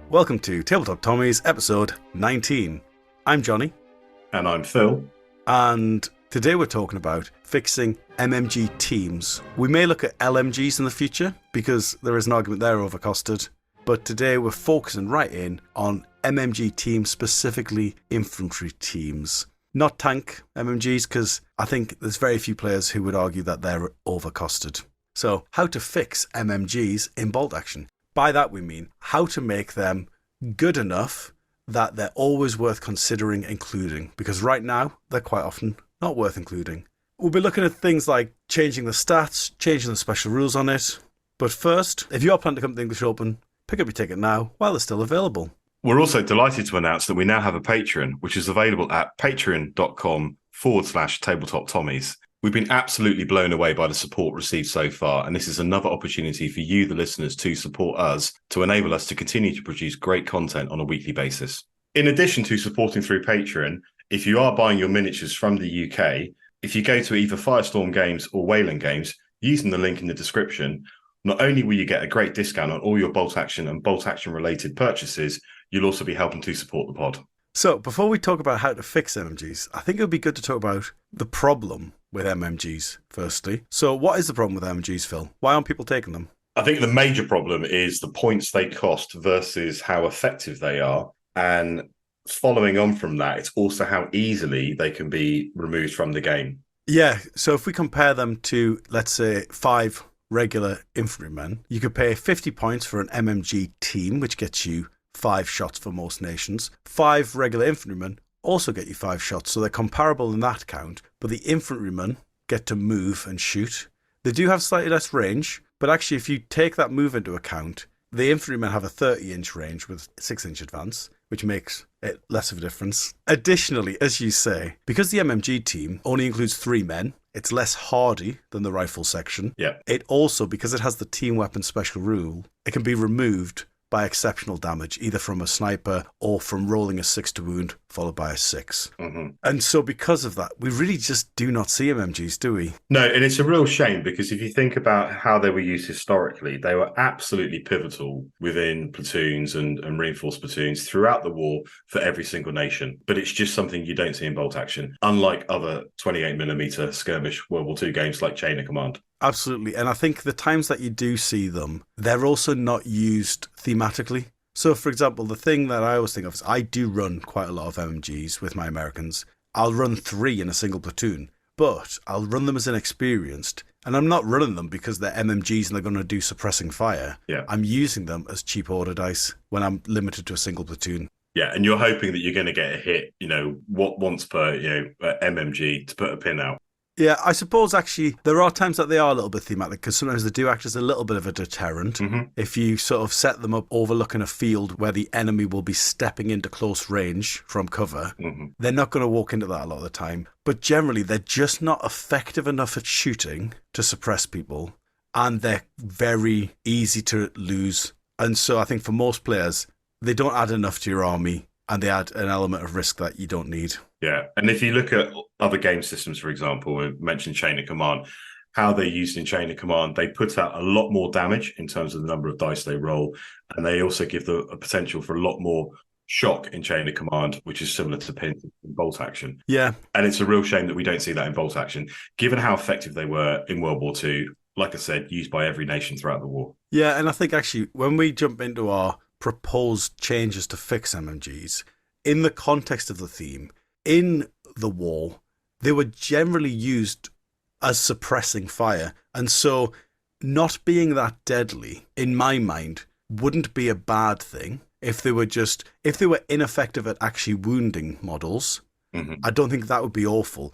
Welcome to Tabletop Tommies, episode 19. I'm Jonny. And I'm Phil. And today we're talking about fixing MMG teams. We may look at LMGs in the future, because there is an argument they're overcosted. But today we're focusing right in on MMG teams, specifically infantry teams. Not tank MMGs, because I think there's very few players who would argue that they're overcosted. So, how to fix MMGs in bolt action. By that we mean how to make them good enough that they're always worth considering including, because right now they're quite often not worth including. We'll be looking at things like changing the stats, changing the special rules on it. But first, if you are planning to come to the English Open, pick up your ticket now while they're still available. We're also delighted to announce that we now have a Patreon, which is available at patreon.com/Tabletop Tommies. We've been absolutely blown away by the support received so far, and this is another opportunity for you, the listeners, to support us to enable us to continue to produce great content on a weekly basis. In addition to supporting through Patreon, if you are buying your miniatures from the UK, if you go to either Firestorm Games or Wayland Games, using the link in the description, not only will you get a great discount on all your bolt action and bolt action related purchases, you'll also be helping to support the pod. So, before we talk about how to fix MMGs, I think it would be good to talk about the problem with MMGs, firstly. So, what is the problem with MMGs, Phil? Why aren't people taking them? I think the major problem is the points they cost versus how effective they are. And following on from that, it's also how easily they can be removed from the game. Yeah, so if we compare them to, let's say, 5 regular infantrymen, you could pay 50 points for an MMG team, which gets you 5 shots for most nations. 5 regular infantrymen also get you 5 shots, so they're comparable in that count, but the infantrymen get to move and shoot. They do have slightly less range, but actually if you take that move into account, the infantrymen have a 30-inch range with 6-inch advance, which makes it less of a difference. Additionally, as you say, because the MMG team only includes 3 men, it's less hardy than the rifle section. Yeah. It also, because it has the team weapon special rule, it can be removed by exceptional damage, either from a sniper or from rolling a 6 to wound followed by a 6. Mm-hmm. And so because of that, we really just do not see MMGs, do we? No, and it's a real shame because if you think about how they were used historically, they were absolutely pivotal within platoons and reinforced platoons throughout the war for every single nation. But it's just something you don't see in bolt action, unlike other 28mm skirmish World War II games like Chain of Command. Absolutely. And I think the times that you do see them, they're also not used thematically. So, for example, the thing that I always think of is I do run quite a lot of MMGs with my Americans. I'll run 3 in a single platoon, but I'll run them as inexperienced. And I'm not running them because they're MMGs and they're going to do suppressing fire. Yeah. I'm using them as cheap order dice when I'm limited to a single platoon. Yeah, and you're hoping that you're going to get a hit, once per, MMG to put a pin out. Yeah, I suppose actually there are times that they are a little bit thematic because sometimes they do act as a little bit of a deterrent. Mm-hmm. If you sort of set them up overlooking a field where the enemy will be stepping into close range from cover, they're not going to walk into that a lot of the time. But generally, they're just not effective enough at shooting to suppress people, and they're very easy to lose. And so I think for most players, they don't add enough to your army, and they add an element of risk that you don't need. Yeah, and if you look at other game systems, for example, we mentioned Chain of Command, how they're used in Chain of Command, they put out a lot more damage in terms of the number of dice they roll, and they also give a potential for a lot more shock in Chain of Command, which is similar to pin in bolt action. Yeah. And it's a real shame that we don't see that in bolt action, given how effective they were in World War II, like I said, used by every nation throughout the war. Yeah, and I think actually when we jump into our proposed changes to fix MMGs, in the context of the theme, in the war, they were generally used as suppressing fire. And so not being that deadly, in my mind, wouldn't be a bad thing if they were ineffective at actually wounding models. Mm-hmm. I don't think that would be awful.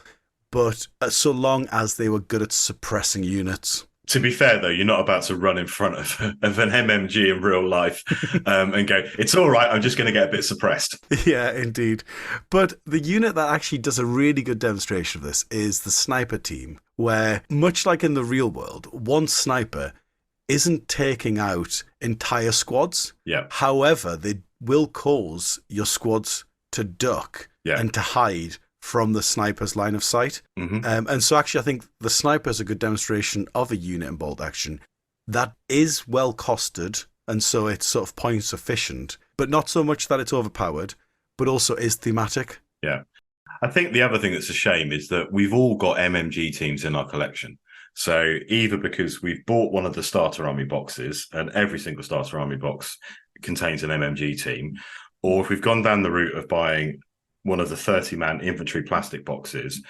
But so long as they were good at suppressing units. To be fair, though, you're not about to run in front of an MMG in real life and go, it's all right, I'm just going to get a bit suppressed. Yeah, indeed. But the unit that actually does a really good demonstration of this is the sniper team, where, much like in the real world, one sniper isn't taking out entire squads. Yeah. However, they will cause your squads to duck and to hide from the sniper's line of sight. Mm-hmm. And so actually I think the sniper is a good demonstration of a unit in bolt action that is well costed, and so it's sort of point sufficient, but not so much that it's overpowered, but also is thematic. Yeah. I think the other thing that's a shame is that we've all got MMG teams in our collection. So either because we've bought one of the starter army boxes and every single starter army box contains an MMG team, or if we've gone down the route of buying one of the 30-man infantry plastic boxes,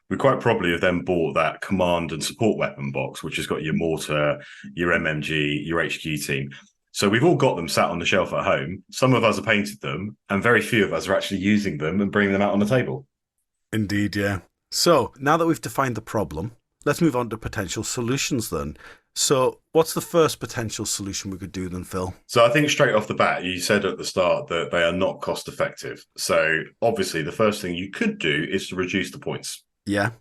we quite probably have then bought that command and support weapon box, which has got your mortar, your MMG, your HQ team. So we've all got them sat on the shelf at home. Some of us have painted them, and very few of us are actually using them and bringing them out on the table. Indeed, yeah. So now that we've defined the problem, let's move on to potential solutions then. So what's the first potential solution we could do then, Phil? So I think straight off the bat, you said at the start that they are not cost effective. So obviously the first thing you could do is to reduce the points. Yeah.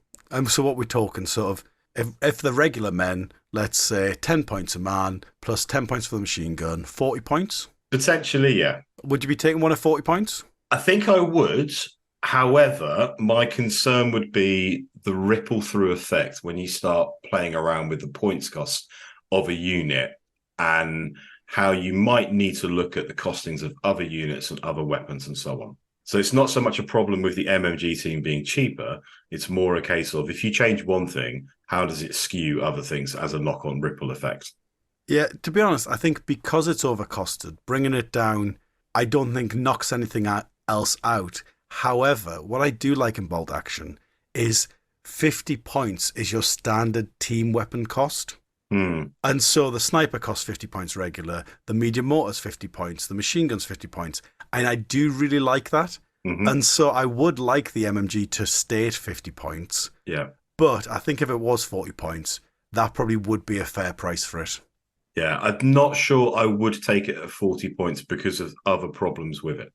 So what we're talking sort of, if the regular men, let's say 10 points a man, plus 10 points for the machine gun, 40 points? Potentially, yeah. Would you be taking one at 40 points? I think I would. However, my concern would be the ripple through effect when you start playing around with the points cost of a unit and how you might need to look at the costings of other units and other weapons and so on. So it's not so much a problem with the MMG team being cheaper. It's more a case of if you change one thing, how does it skew other things as a knock-on ripple effect? Yeah, to be honest, I think because it's overcosted, bringing it down, I don't think knocks anything else out. However, what I do like in bolt action is 50 points is your standard team weapon cost. And so the sniper costs 50 points regular, the medium mortar's 50 points, the machine gun's 50 points. And I do really like that. And so I would like the MMG to stay at 50 points. Yeah. But I think if it was 40 points, that probably would be a fair price for it. Yeah, I'm not sure I would take it at 40 points because of other problems with it.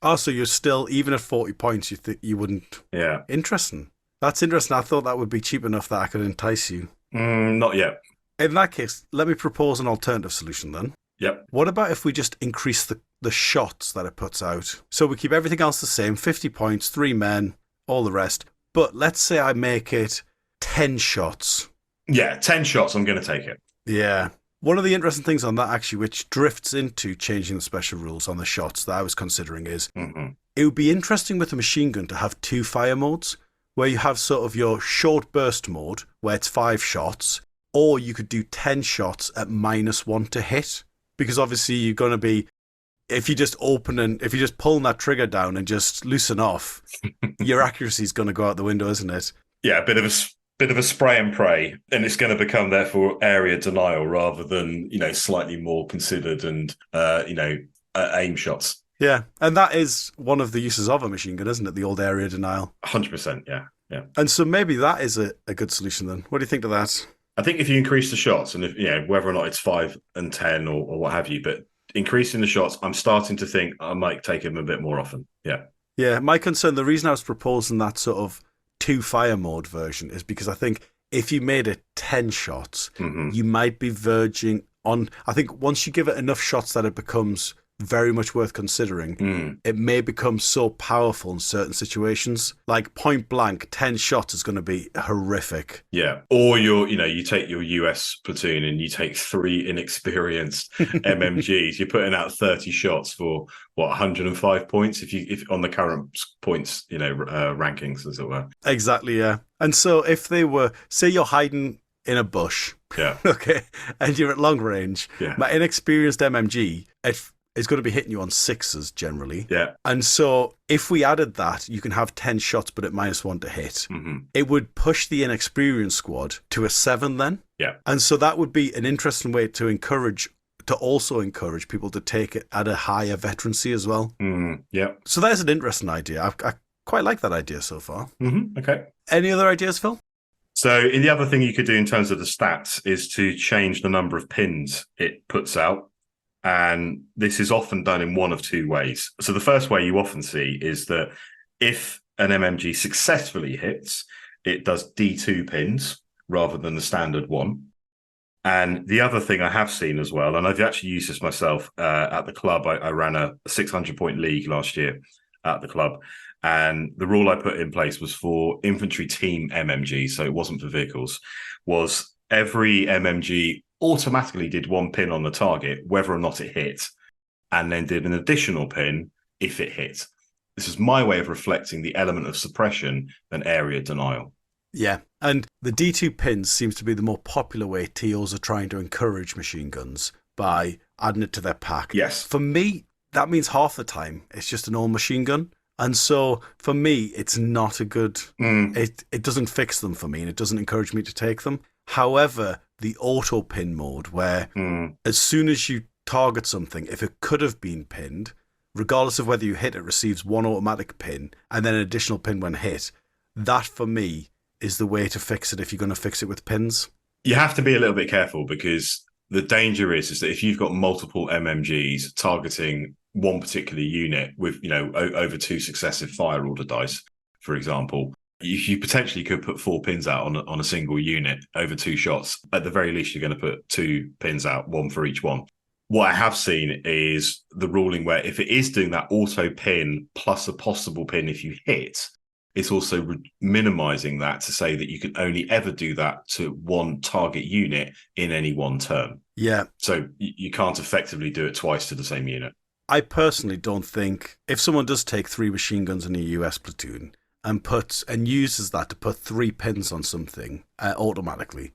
Oh, so you're still, even at 40 points, you think you wouldn't? Yeah. Interesting. That's interesting. I thought that would be cheap enough that I could entice you. Not yet. In that case, let me propose an alternative solution then. Yep. What about if we just increase the shots that it puts out? So we keep everything else the same, 50 points, 3 men, all the rest. But let's say I make it 10 shots. Yeah, 10 shots, I'm going to take it. Yeah. One of the interesting things on that, actually, which drifts into changing the special rules on the shots that I was considering is it would be interesting with a machine gun to have 2 fire modes, where you have sort of your short burst mode, where it's 5 shots, or you could do 10 shots at -1 to hit. Because obviously you're going to be, if you just pulling that trigger down and just loosen off, your accuracy is going to go out the window, isn't it? Yeah, a bit of a spray and pray, and it's going to become therefore area denial rather than slightly more considered and aim shots. Yeah, and that is one of the uses of a machine gun, isn't it? The old area denial. 100%, yeah. And so maybe that is a good solution then. What do you think of that? I think if you increase the shots, and if whether or not it's 5 and 10 or what have you, but increasing the shots, I'm starting to think I might take them a bit more often. Yeah. Yeah, my concern, the reason I was proposing that sort of 2 fire mode version is because I think if you made it 10 shots, you might be verging on, I think once you give it enough shots that it becomes very much worth considering, it may become so powerful in certain situations. Like point blank, 10 shots is going to be horrific. Yeah. Or you take your US platoon and you take 3 inexperienced MMGs. You're putting out 30 shots for 105 points if on the current points, rankings, as it were. Exactly, yeah. And so if they were, say you're hiding in a bush. Yeah. Okay. And you're at long range. Yeah. My inexperienced MMG, it's going to be hitting you on 6s generally. Yeah. And so if we added that, you can have 10 shots, but at -1 to hit. It would push the inexperienced squad to a 7 then. Yeah. And so that would be an interesting way to also encourage people to take it at a higher veterancy as well. Yeah. So there's an interesting idea. I quite like that idea so far. Okay. Any other ideas, Phil? So the other thing you could do in terms of the stats is to change the number of pins it puts out. And this is often done in one of 2 ways. So the first way you often see is that if an MMG successfully hits, it does D2 pins rather than the standard 1. And the other thing I have seen as well, and I've actually used this myself at the club. I ran a 600-point league last year at the club. And the rule I put in place was for infantry team MMG, so it wasn't for vehicles, was every MMG automatically did 1 pin on the target, whether or not it hit. and then did an additional pin if it hit. This is my way of reflecting the element of suppression and area denial. Yeah, and the D2 pins seems to be the more popular way TOs are trying to encourage machine guns by adding it to their pack. Yes. For me, that means half the time it's just an old machine gun. And so for me, it's not a good... It doesn't fix them for me, and it doesn't encourage me to take them. However, the auto pin mode, where as soon as you target something, if it could have been pinned, regardless of whether you hit, it receives one automatic pin and then an additional pin when hit. That, for me, is the way to fix it if you're going to fix it with pins. You have to be a little bit careful, because the danger is that if you've got multiple MMGs targeting one particular unit with, over 2 successive fire order dice, for example, you potentially could put 4 pins out on a single unit over 2 shots. At the very least, you're going to put 2 pins out, 1 for each one. What I have seen is the ruling where if it is doing that auto pin plus a possible pin if you hit, it's also minimizing that to say that you can only ever do that to one target unit in any one turn. Yeah. So you can't effectively do it twice to the same unit. I personally don't think if someone does take 3 machine guns in a US platoon and uses that to put 3 pins on something automatically,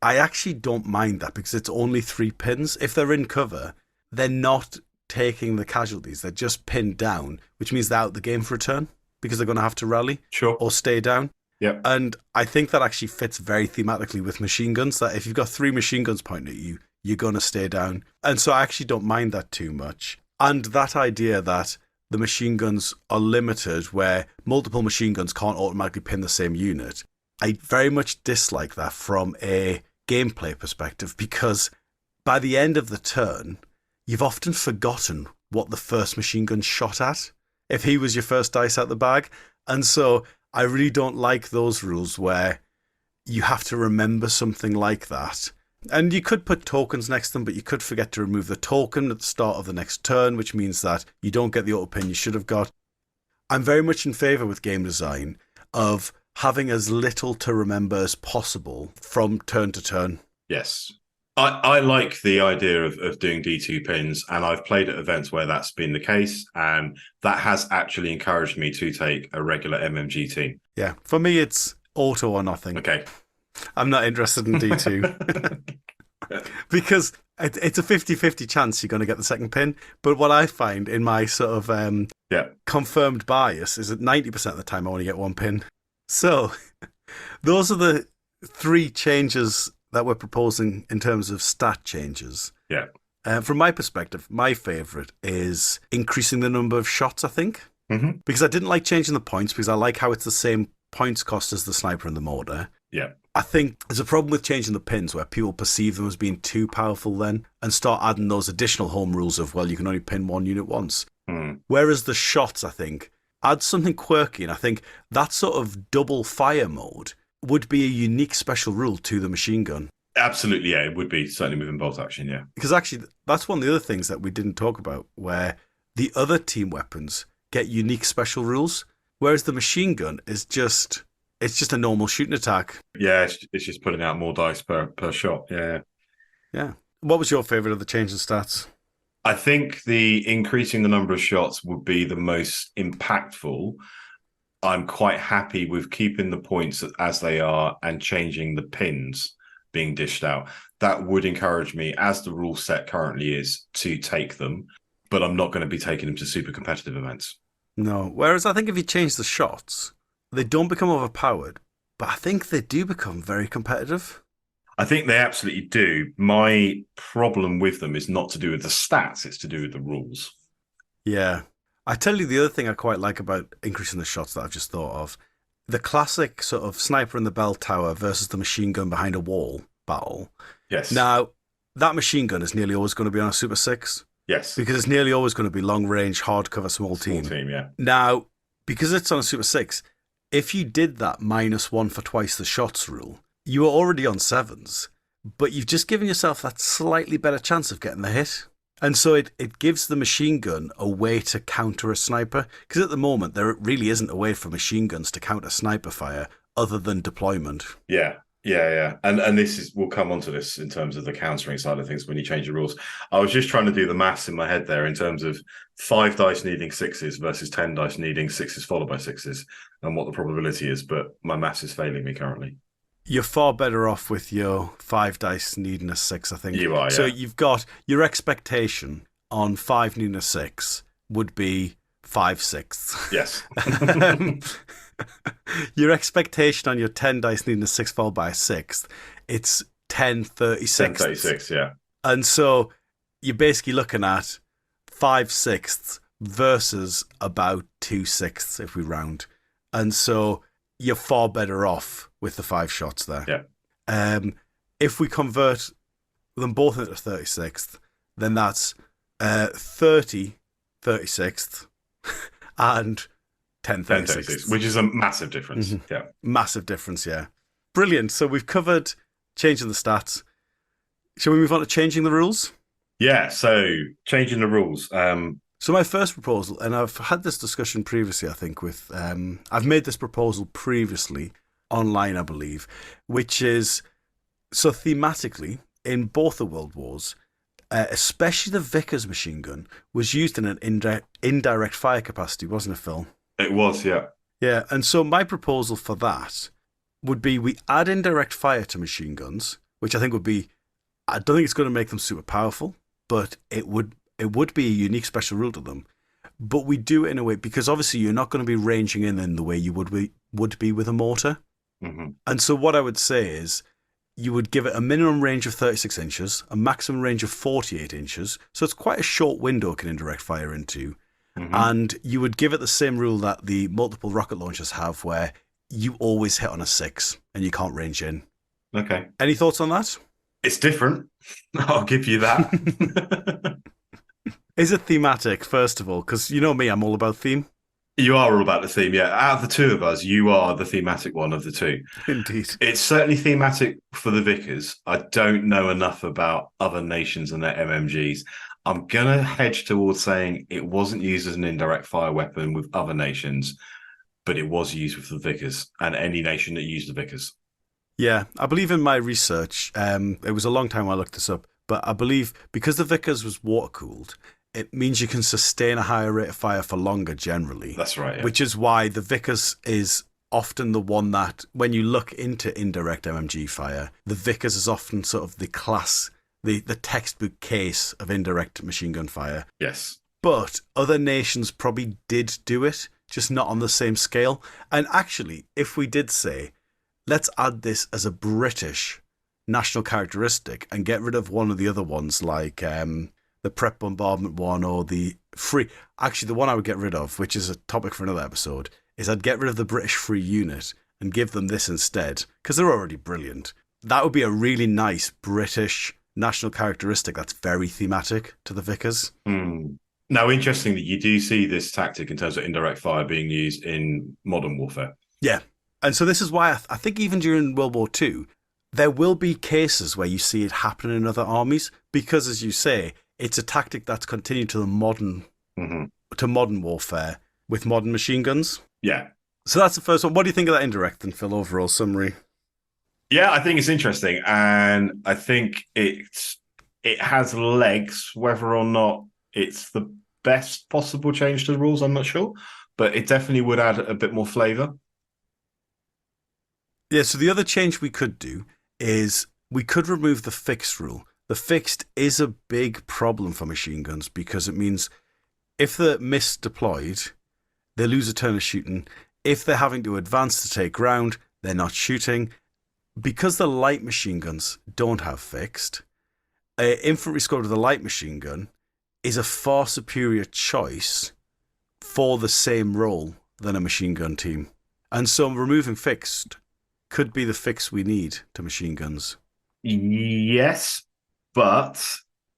I actually don't mind that, because it's only 3 pins. If they're in cover, they're not taking the casualties. They're just pinned down, which means they're out the game for a turn because they're going to have to rally or stay down. Yep. And I think that actually fits very thematically with machine guns, that if you've got 3 machine guns pointing at you, you're going to stay down. And so I actually don't mind that too much. And that idea that the machine guns are limited, where multiple machine guns can't automatically pin the same unit, I very much dislike that from a gameplay perspective, because by the end of the turn, you've often forgotten what the first machine gun shot at, if he was your first dice out the bag. And so I really don't like those rules where you have to remember something like that. And you could put tokens next to them, but you could forget to remove the token at the start of the next turn, which means that you don't get the auto pin you should have got. I'm very much in favour with game design of having as little to remember as possible from turn to turn. Yes. I like the idea of doing D2 pins, and I've played at events where that's been the case, and that has actually encouraged me to take a regular MMG team. Yeah, for me it's auto or nothing. Okay. I'm not interested in D2 because it's a 50-50 chance you're going to get the second pin. But what I find in my sort of confirmed bias is that 90% of the time I only get 1 pin. So those are the 3 changes that we're proposing in terms of stat changes. Yeah. From my perspective, my favourite is increasing the number of shots, I think. Mm-hmm. Because I didn't like changing the points, because I like how it's the same points cost as the sniper and the mortar. Yeah. I think there's a problem with changing the pins where people perceive them as being too powerful then, and start adding those additional home rules of, well, you can only pin 1 unit once. Whereas the shots, I think, add something quirky, and I think that sort of double fire mode would be a unique special rule to the machine gun. Absolutely, yeah, it would be, certainly within bolt action, yeah. Because actually, that's one of the other things that we didn't talk about, where the other team weapons get unique special rules, whereas the machine gun is just... It's just a normal shooting attack. Yeah, it's just putting out more dice per shot. Yeah. Yeah. What was your favourite of the change in stats? I think the increasing the number of shots would be the most impactful. I'm quite happy with keeping the points as they are and changing the pins being dished out. That would encourage me, as the rule set currently is, to take them, but I'm not going to be taking them to super competitive events. No. Whereas I think if you change the shots, they don't become overpowered, but I think they do become very competitive. I think they absolutely do. My problem with them is not to do with the stats, it's to do with the rules. Yeah. I tell you the other thing I quite like about increasing the shots that I've just thought of. The classic sort of sniper in the bell tower versus the machine gun behind a wall battle. Yes. Now, that machine gun is nearly always going to be on a Super 6. Yes. Because it's nearly always going to be long range, hardcover, small team. Small team, yeah. Now, because it's on a Super 6, if you did that -1 for twice the shots rule, you were already on 7s, but you've just given yourself that slightly better chance of getting the hit. And so it gives the machine gun a way to counter a sniper, because at the moment there really isn't a way for machine guns to counter sniper fire other than deployment. Yeah. Yeah. And we'll come on to this in terms of the countering side of things when you change the rules. I was just trying to do the maths in my head there in terms of 5 dice needing 6s versus 10 dice needing 6s followed by 6s and what the probability is, but my maths is failing me currently. You're far better off with your 5 dice needing a 6, I think. You are, So yeah. you've got your expectation on 5 needing a 6 would be 5/6. Yes. Your expectation on your 10 dice needing a 6 followed by a 6th, it's 10/36. 10/36, yeah. And so you're basically looking at 5/6 versus about 2/6 if we round. And so you're far better off with the 5 shots there. Yeah. If we convert them both into 36th, then that's 30/36 and 10/36, which is a massive difference. Mm-hmm. Yeah. Massive difference, yeah. Brilliant. So we've covered changing the stats. Shall we move on to changing the rules? Yeah, so changing the rules. So my first proposal, and I've had this discussion previously, I think, with I've made this proposal previously online, I believe, which is, so thematically, in both the World Wars, especially the Vickers machine gun was used in an indirect fire capacity, wasn't it, Phil? It was, yeah. Yeah, and so my proposal for that would be we add indirect fire to machine guns, which I think would be, I don't think it's going to make them super powerful, but it would be a unique special rule to them. But we do it in a way, because obviously you're not going to be ranging in the way you would be with a mortar. Mm-hmm. And so what I would say is you would give it a minimum range of 36 inches, a maximum range of 48 inches. So it's quite a short window it can indirect fire into. Mm-hmm. And you would give it the same rule that the multiple rocket launchers have, where you always hit on a 6 and you can't range in. Okay. Any thoughts on that? It's different. I'll give you that. Is it thematic, first of all? Because you know me, I'm all about theme. You are all about the theme, yeah. Out of the two of us, you are the thematic one of the two. Indeed. It's certainly thematic for the Vickers. I don't know enough about other nations and their MMGs. I'm going to hedge towards saying it wasn't used as an indirect fire weapon with other nations, but it was used with the Vickers and any nation that used the Vickers. Yeah, I believe in my research, it was a long time I looked this up, but I believe because the Vickers was water-cooled, it means you can sustain a higher rate of fire for longer generally. That's right, yeah. Which is why the Vickers is often the one that, when you look into indirect MMG fire, the Vickers is often sort of the class, the textbook case of indirect machine gun fire. Yes. But other nations probably did do it, just not on the same scale. And actually, if we did say, let's add this as a British national characteristic and get rid of one of the other ones, like the prep bombardment one or the free. Actually, the one I would get rid of, which is a topic for another episode, is I'd get rid of the British free unit and give them this instead, because they're already brilliant. That would be a really nice British national characteristic that's very thematic to the Vickers. Now, interestingly, you do see this tactic in terms of indirect fire being used in modern warfare. Yeah. And so this is why I think even during World War II, there will be cases where you see it happen in other armies, because, as you say, it's a tactic that's continued to the modern warfare with modern machine guns. Yeah. So that's the first one. What do you think of that indirect then, Phil, overall summary? Yeah, I think it's interesting. And I think it has legs. Whether or not it's the best possible change to the rules, I'm not sure. But it definitely would add a bit more flavour. Yeah, so the other change we could do is we could remove the fixed rule. The fixed is a big problem for machine guns because it means if they're misdeployed, they lose a turn of shooting. If they're having to advance to take ground, they're not shooting. Because the light machine guns don't have fixed, an infantry squad with a light machine gun is a far superior choice for the same role than a machine gun team. And so removing fixed could be the fix we need to machine guns. Yes, but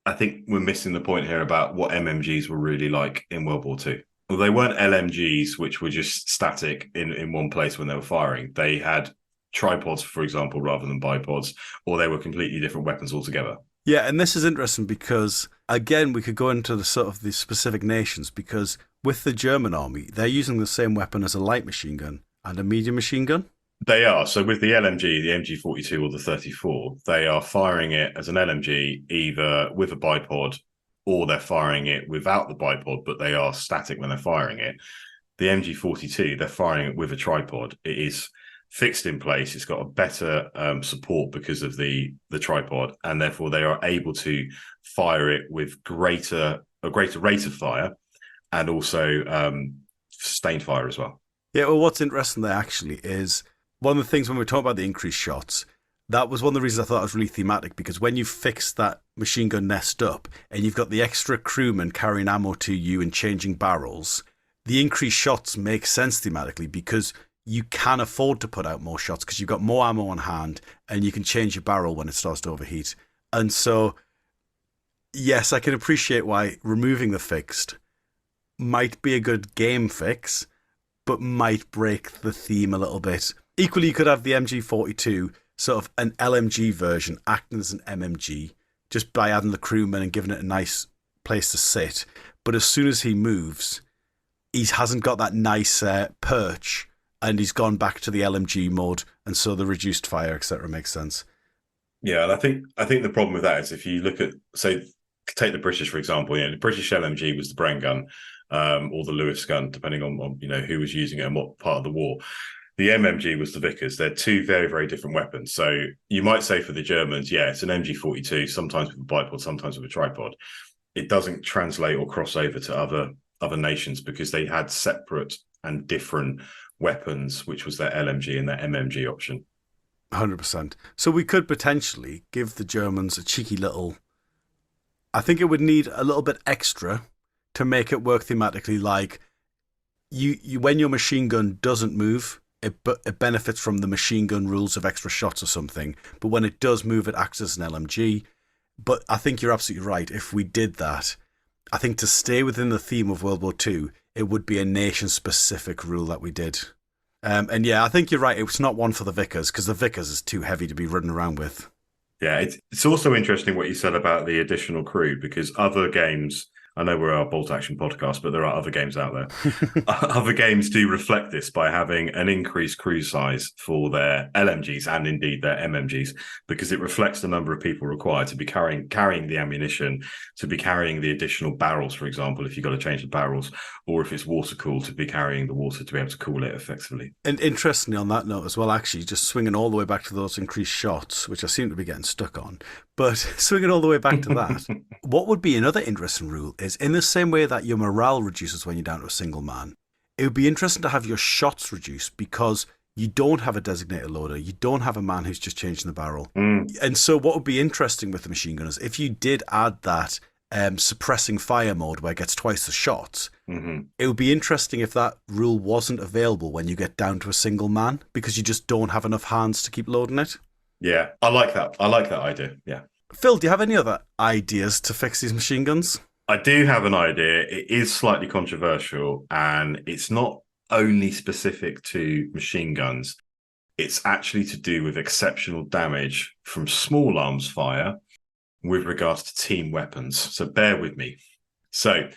I think we're missing the point here about what MMGs were really like in World War II. Well, they weren't LMGs, which were just static in one place when they were firing. They had tripods, for example, rather than bipods, or they were completely different weapons altogether. Yeah, and this is interesting because, again, we could go into the sort of the specific nations, because with the German army, they're using the same weapon as a light machine gun and a medium machine gun. They are. So with the LMG, the MG42 or the 34, they are firing it as an LMG either with a bipod or they're firing it without the bipod, but they are static when they're firing it. The MG42, they're firing it with a tripod. It is fixed in place. It's got a better support because of the tripod, and therefore they are able to fire it with a greater rate of fire and also sustained fire as well. Yeah, well, what's interesting there actually is one of the things when we talk about the increased shots, that was one of the reasons I thought it was really thematic, because when you fix that machine gun nest up and you've got the extra crewmen carrying ammo to you and changing barrels, the increased shots make sense thematically because you can afford to put out more shots because you've got more ammo on hand and you can change your barrel when it starts to overheat. And so, yes, I can appreciate why removing the fixed might be a good game fix, but might break the theme a little bit. Equally, you could have the MG42, sort of an LMG version, acting as an MMG, just by adding the crewman and giving it a nice place to sit. But as soon as he moves, he hasn't got that nice perch, and he's gone back to the LMG mode, and so the reduced fire, etc., makes sense. Yeah, and I think the problem with that is if you look at, say, take the British for example. The British LMG was the Bren gun, or the Lewis gun, depending on who was using it and what part of the war. The MMG was the Vickers. They're two very, very different weapons. So you might say for the Germans, yeah, it's an MG42, sometimes with a bipod, sometimes with a tripod. It doesn't translate or cross over to other nations because they had separate and different weapons, which was their LMG and their MMG option. 100%. So we could potentially give the Germans a cheeky little... I think it would need a little bit extra to make it work thematically, like you when your machine gun doesn't move, it benefits from the machine gun rules of extra shots or something, but when it does move, it acts as an LMG. But I think you're absolutely right. If we did that, I think to stay within the theme of World War II, it would be a nation-specific rule that we did. And yeah, I think you're right. It's not one for the Vickers, because the Vickers is too heavy to be running around with. Yeah, it's also interesting what you said about the additional crew, because other games, I know we're a bolt action podcast, but there are other games out there. Other games do reflect this by having an increased crew size for their LMGs and indeed their MMGs, because it reflects the number of people required to be carrying the ammunition, to be carrying the additional barrels, for example, if you've got to change the barrels, or if it's water cooled, to be carrying the water to be able to cool it effectively. And interestingly, on that note as well, actually, just swinging all the way back to those increased shots, which I seem to be getting stuck on, but swinging all the way back to that, what would be another interesting rule is in the same way that your morale reduces when you're down to a single man, it would be interesting to have your shots reduced because you don't have a designated loader. You don't have a man who's just changing the barrel. And so what would be interesting with the machine gun is if you did add that suppressing fire mode where it gets twice the shots, it would be interesting if that rule wasn't available when you get down to a single man because you just don't have enough hands to keep loading it. Yeah, I like that. I like that idea. Yeah. Phil, do you have any other ideas to fix these machine guns? I do have an idea. It is slightly controversial, and it's not only specific to machine guns. It's actually to do with exceptional damage from small arms fire with regards to team weapons. So bear with me. So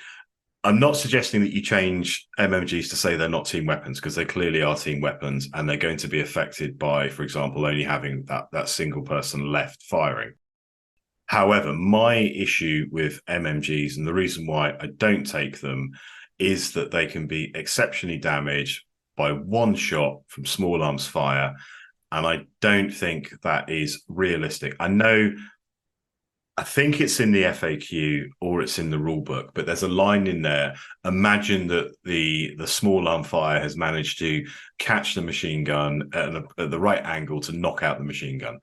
I'm not suggesting that you change MMGs to say they're not team weapons, because they clearly are team weapons, and they're going to be affected by, for example, only having that single person left firing. However, my issue with MMGs, and the reason why I don't take them, is that they can be exceptionally damaged by one shot from small arms fire, and I don't think that is realistic. I think it's in the FAQ or it's in the rule book, but there's a line in there. Imagine that the small arm fire has managed to catch the machine gun at the right angle to knock out the machine gun.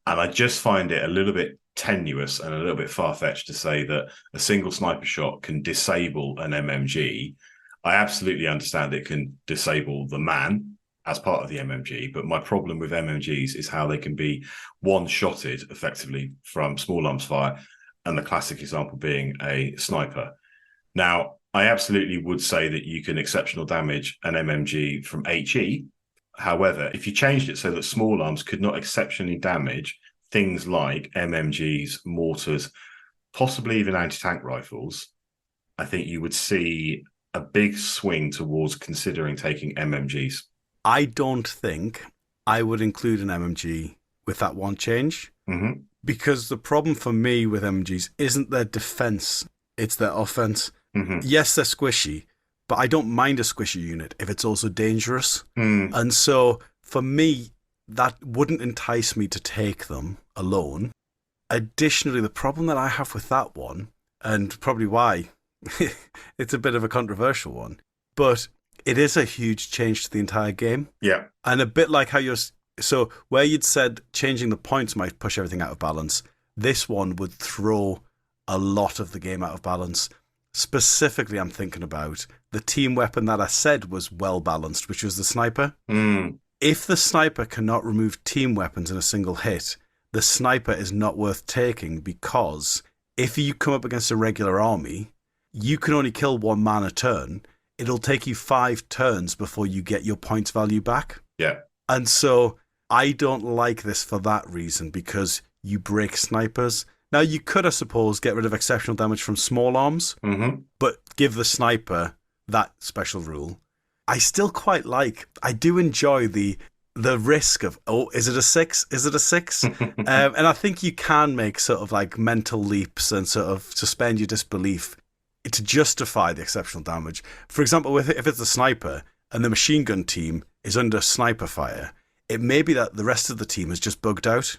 And I just find it a little bit tenuous and a little bit far-fetched to say that a single sniper shot can disable an MMG. I absolutely understand it can disable the man as part of the MMG, but my problem with MMGs is how they can be one-shotted effectively from small arms fire, and the classic example being a sniper. Now, I absolutely would say that you can exceptional damage an MMG from HE. However, if you changed it so that small arms could not exceptionally damage things like MMGs, mortars, possibly even anti-tank rifles, I think you would see a big swing towards considering taking MMGs. I don't think I would include an MMG with that one change. Mm-hmm. Because the problem for me with MMGs isn't their defense, it's their offense. Mm-hmm. Yes, they're squishy, but I don't mind a squishy unit if it's also dangerous. Mm. And so for me, that wouldn't entice me to take them alone. Additionally, the problem that I have with that one, and probably why it's a bit of a controversial one, but it is a huge change to the entire game. Yeah. And a bit like how so where you'd said changing the points might push everything out of balance, this one would throw a lot of the game out of balance. Specifically, I'm thinking about the team weapon that I said was well balanced, which was the sniper. Mm. If the sniper cannot remove team weapons in a single hit, the sniper is not worth taking, because if you come up against a regular army, you can only kill one man a turn. It'll take you 5 turns before you get your points value back. Yeah. And so I don't like this for that reason, because you break snipers. Now, you could, I suppose, get rid of exceptional damage from small arms, Mm-hmm. but give the sniper that special rule. I still quite I do enjoy the risk of, is it a 6? Is it a 6? And I think you can make sort of like mental leaps and sort of suspend your disbelief to justify the exceptional damage. For example, if it's a sniper and the machine gun team is under sniper fire, it may be that the rest of the team is just bugged out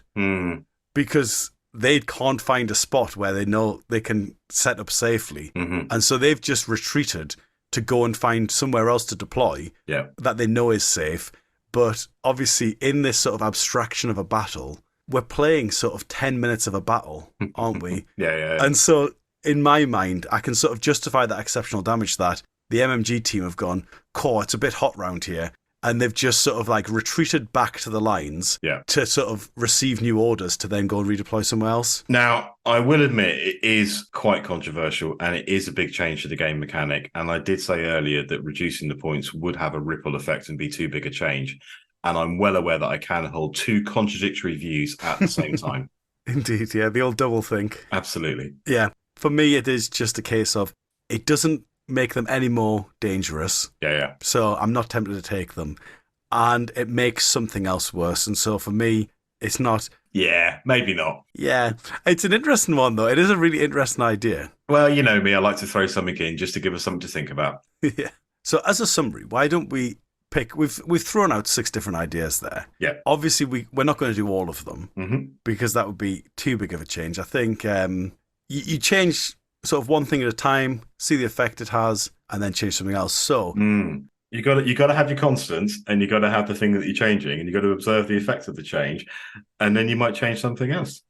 because they can't find a spot where they know they can set up safely. Mm-hmm. And so they've just retreated to go and find somewhere else to deploy that they know is safe. But obviously, in this sort of abstraction of a battle, we're playing sort of 10 minutes of a battle, aren't we? Yeah. And so, in my mind, I can sort of justify that exceptional damage that the MMG team have gone, it's a bit hot round here. And they've just sort of like retreated back to the lines to sort of receive new orders to then go and redeploy somewhere else. Now, I will admit it is quite controversial and it is a big change to the game mechanic. And I did say earlier that reducing the points would have a ripple effect and be too big a change. And I'm well aware that I can hold 2 contradictory views at the same time. Indeed, yeah, the old double think. Absolutely. Yeah, for me, it is just a case of it doesn't make them any more dangerous. Yeah. So I'm not tempted to take them. And it makes something else worse. And so for me, it's not. Yeah, maybe not. Yeah. It's an interesting one, though. It is a really interesting idea. Well, you know me, I like to throw something in just to give us something to think about. Yeah. So as a summary, why don't we pick. We've thrown out 6 different ideas there. Yeah. Obviously, we're not going to do all of them because that would be too big of a change. I think you change sort of one thing at a time, see the effect it has, and then change something else. So you got to have your constants, and you got to have the thing that you're changing, and you got to observe the effect of the change, and then you might change something else.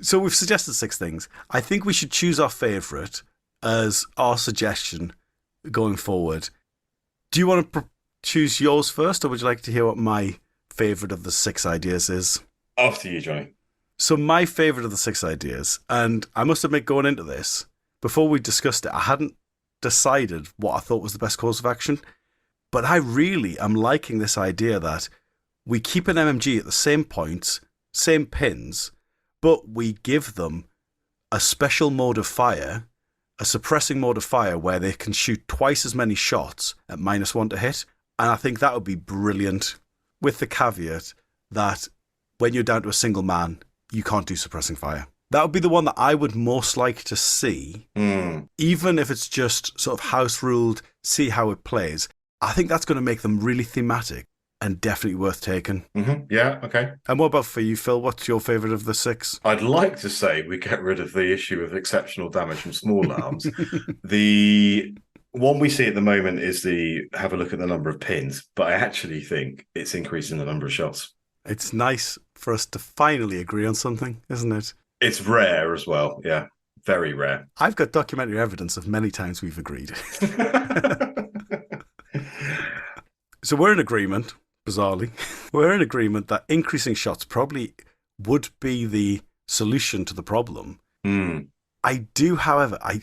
So we've suggested 6 things. I think we should choose our favourite as our suggestion going forward. Do you want to choose yours first, or would you like to hear what my favourite of the 6 ideas is? After you, Johnny. So my favourite of the 6 ideas, and I must admit going into this, before we discussed it, I hadn't decided what I thought was the best course of action, but I really am liking this idea that we keep an MMG at the same points, same pins, but we give them a special mode of fire, a suppressing mode of fire where they can shoot twice as many shots at -1 to hit, and I think that would be brilliant, with the caveat that when you're down to a single man, you can't do suppressing fire. That would be the one that I would most like to see, even if it's just sort of house ruled, see how it plays. I think that's going to make them really thematic and definitely worth taking. Yeah, okay. And what about for you, Phil? What's your favourite of the 6? I'd like to say we get rid of the issue of exceptional damage from small arms. The one we see at the moment is have a look at the number of pins, but I actually think it's increasing the number of shots. It's nice for us to finally agree on something, isn't it? It's rare as well, yeah. Very rare. I've got documentary evidence of many times we've agreed. So we're in agreement, bizarrely. We're in agreement that increasing shots probably would be the solution to the problem. I do, however, and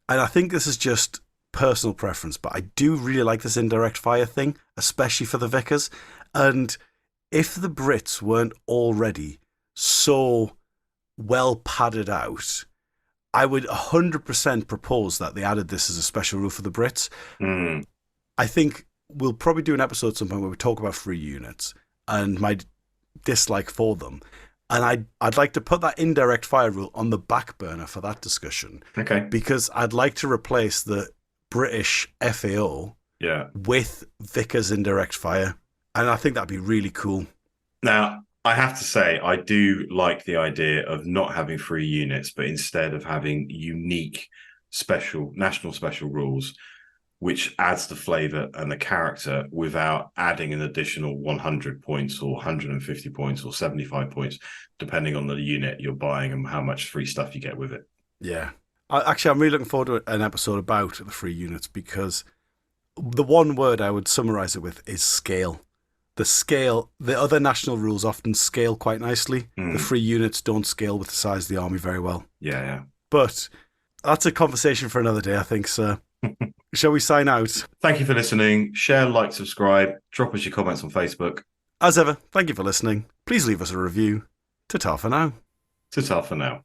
I think this is just personal preference, but I do really like this indirect fire thing, especially for the Vickers. And if the Brits weren't already so well padded out, I would 100% propose that they added this as a special rule for the Brits. I think we'll probably do an episode at some point where we talk about free units. and my dislike for them. And I'd like to put that indirect fire rule on the back burner for that discussion. Okay. Because I'd like to replace the British FAO with Vickers indirect fire. And I think that'd be really cool. Now, I have to say, I do like the idea of not having 3 units, but instead of having unique national special rules, which adds the flavour and the character without adding an additional 100 points or 150 points or 75 points, depending on the unit you're buying and how much free stuff you get with it. Yeah. Actually, I'm really looking forward to an episode about the free units, because the one word I would summarise it with is scale. The other national rules often scale quite nicely. The free units don't scale with the size of the army very well. Yeah. But that's a conversation for another day, I think, sir. Shall we sign out? Thank you for listening. Share, like, subscribe. Drop us your comments on Facebook. As ever, thank you for listening. Please leave us a review. Ta-ta for now. Ta-ta for now.